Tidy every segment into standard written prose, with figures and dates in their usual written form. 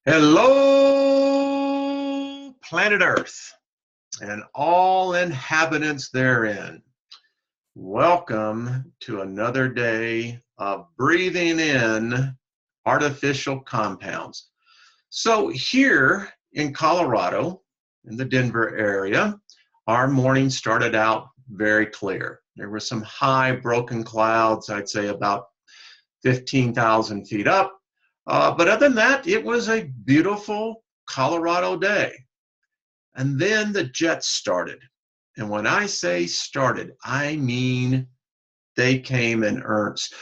Hello, planet Earth, and all inhabitants therein. Welcome to another day of breathing in artificial compounds. So here in Colorado, in the Denver area, our morning started out very clear. There were some high broken clouds, I'd say about 15,000 feet up. But other than that, it was a beautiful Colorado day. And then the jets started. And when I say started, I mean they came in earnest.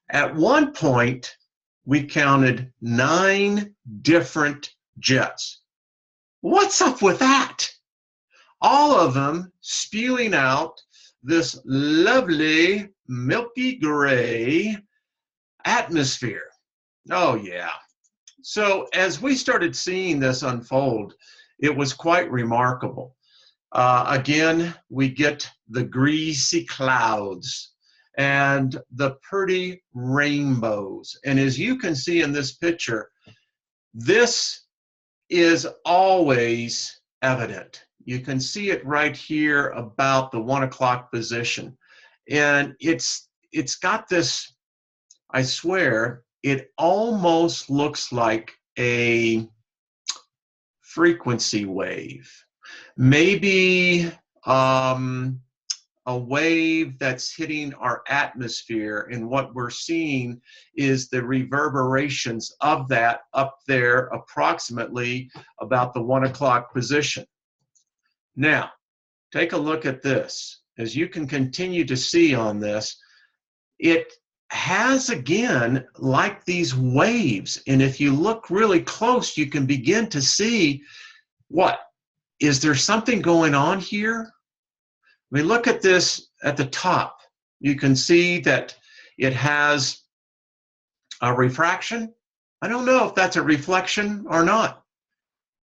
At one point, we counted 9 different jets. What's up with that? All of them spewing out this lovely milky gray atmosphere. Oh, yeah. So as we started seeing this unfold, it was quite remarkable. Again, we get the greasy clouds and the pretty rainbows. And as you can see in this picture, this is always evident. You can see it right here about the 1 o'clock position. And it's got this, I swear, it almost looks like a frequency wave. Maybe a wave that's hitting our atmosphere, and what we're seeing is the reverberations of that up there approximately about the 1 o'clock position. Now, take a look at this. As you can continue to see on this, it has, again, like these waves. And if you look really close, you can begin to see what? Is there something going on here? We look at this at the top. You can see that it has a refraction. I don't know if that's a reflection or not.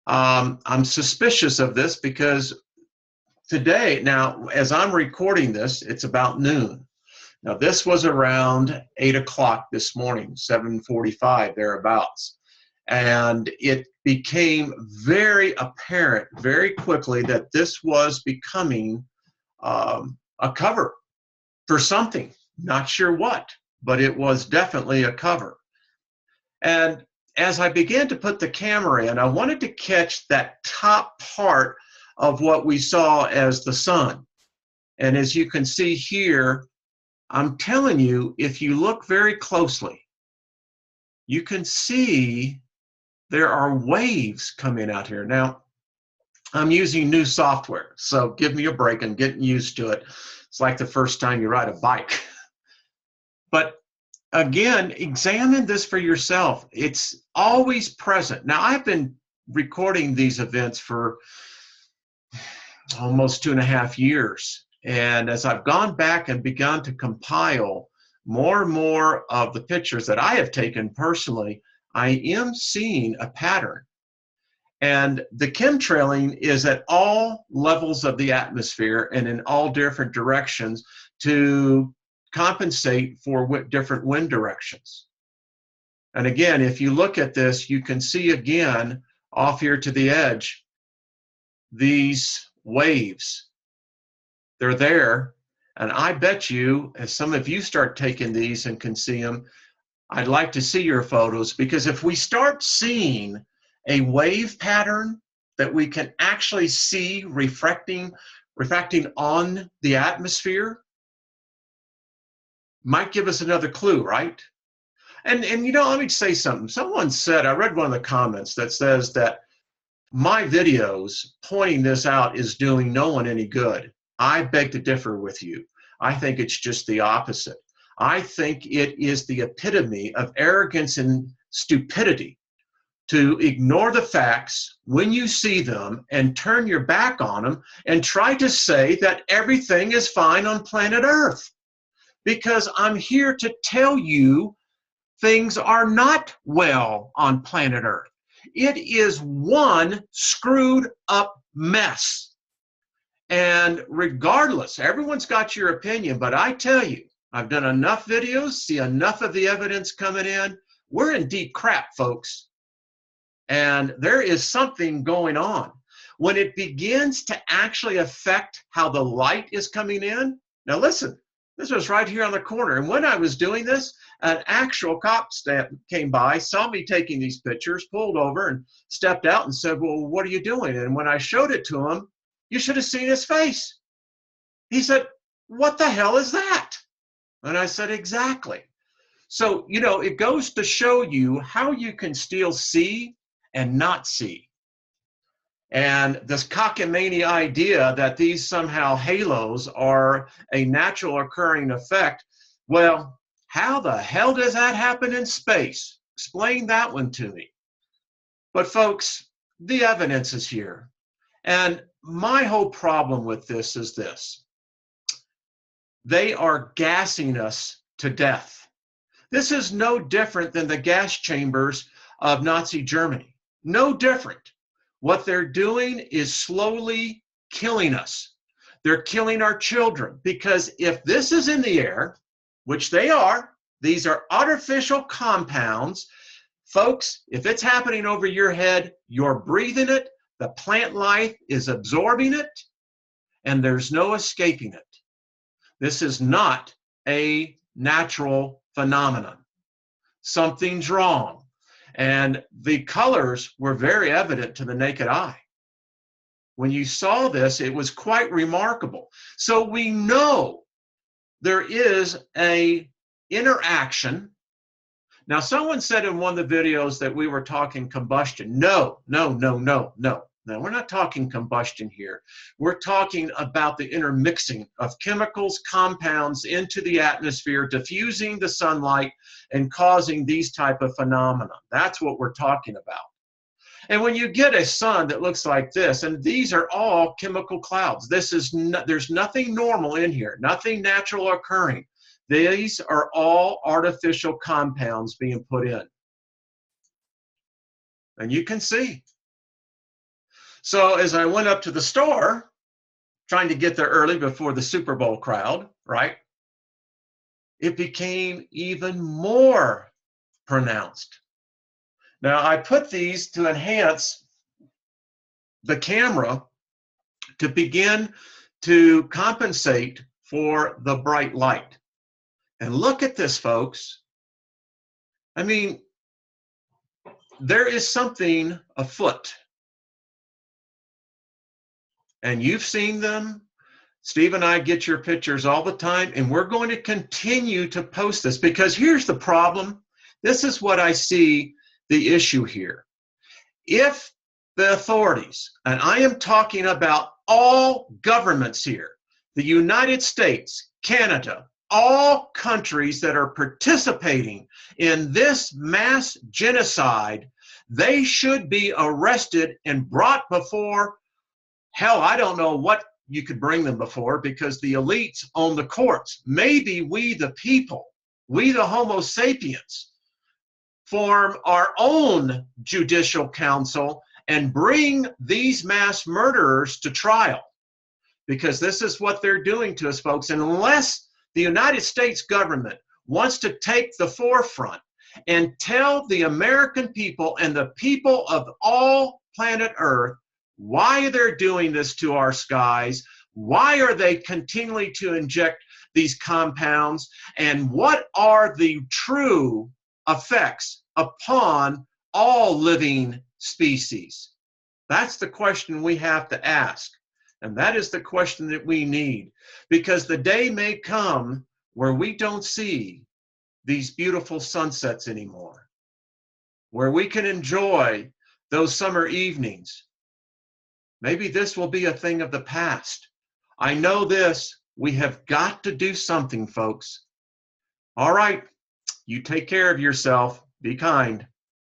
I'm suspicious of this because today, now, as I'm recording this, it's about noon. Now, this was around 8 o'clock this morning, 7:45, thereabouts. And it became very apparent very quickly that this was becoming a cover for something. Not sure what, but it was definitely a cover. And as I began to put the camera in, I wanted to catch that top part of what we saw as the sun. And as you can see here, I'm telling you, if you look very closely, you can see there are waves coming out here. Now, I'm using new software, so give me a break. I'm getting used to it. It's like the first time you ride a bike. But again, examine this for yourself. It's always present. Now, I've been recording these events for almost 2.5 years. And as I've gone back and begun to compile more and more of the pictures that I have taken personally, I am seeing a pattern. And the chemtrailing is at all levels of the atmosphere and in all different directions to compensate for different wind directions. And again, if you look at this, you can see again off here to the edge, these waves. They're there, and I bet you, as some of you start taking these and can see them, I'd like to see your photos, because if we start seeing a wave pattern that we can actually see refracting on the atmosphere, might give us another clue, right? And you know, let me say something. Someone said, I read one of the comments that says that my videos pointing this out is doing no one any good. I beg to differ with you. I think it's just the opposite. I think it is the epitome of arrogance and stupidity to ignore the facts when you see them and turn your back on them and try to say that everything is fine on planet Earth. Because I'm here to tell you things are not well on planet Earth. It is one screwed up mess. And regardless, everyone's got your opinion, but I tell you, I've done enough videos, see enough of the evidence coming in. We're in deep crap, folks. And there is something going on. When it begins to actually affect how the light is coming in, now listen, this was right here on the corner. And when I was doing this, an actual cop came by, saw me taking these pictures, pulled over and stepped out and said, well, what are you doing? And when I showed it to him, you should have seen his face. He said, what the hell is that? And I said, exactly. So, you know, it goes to show you how you can still see and not see. And this cockamamie idea that these somehow halos are a natural occurring effect, well, how the hell does that happen in space? Explain that one to me. But folks, the evidence is here. And my whole problem with this is this. They are gassing us to death. This is no different than the gas chambers of Nazi Germany. No different. What they're doing is slowly killing us. They're killing our children, because if this is in the air, which they are, these are artificial compounds. Folks, if it's happening over your head, you're breathing it, the plant life is absorbing it, and there's no escaping it. This is not a natural phenomenon. Something's wrong. And the colors were very evident to the naked eye. When you saw this, it was quite remarkable. So we know there is an interaction. Now, someone said in one of the videos that we were talking combustion. No. Now, we're not talking combustion here. We're talking about the intermixing of chemicals, compounds into the atmosphere, diffusing the sunlight and causing these type of phenomena. That's what we're talking about. And when you get a sun that looks like this, and these are all chemical clouds, there's nothing normal in here, nothing natural occurring. These are all artificial compounds being put in. And you can see. So as I went up to the store, trying to get there early before the Super Bowl crowd, right? It became even more pronounced. Now, I put these to enhance the camera to begin to compensate for the bright light. And look at this, folks. I mean, there is something afoot. And you've seen them. Steve and I get your pictures all the time, and we're going to continue to post this, because here's the problem. This is what I see the issue here. If the authorities, and I am talking about all governments here, the United States, Canada, all countries that are participating in this mass genocide, they should be arrested and brought before, hell, I don't know what you could bring them before, because the elites own the courts. Maybe we the people, we the Homo sapiens, form our own judicial council and bring these mass murderers to trial, because this is what they're doing to us, folks. And unless the United States government wants to take the forefront and tell the American people and the people of all planet Earth why they're doing this to our skies, why are they continually to inject these compounds, and what are the true effects upon all living species? That's the question we have to ask. And that is the question that we need, because the day may come where we don't see these beautiful sunsets anymore, where we can enjoy those summer evenings. Maybe this will be a thing of the past. I know this. We have got to do something, folks. All right. You take care of yourself. Be kind.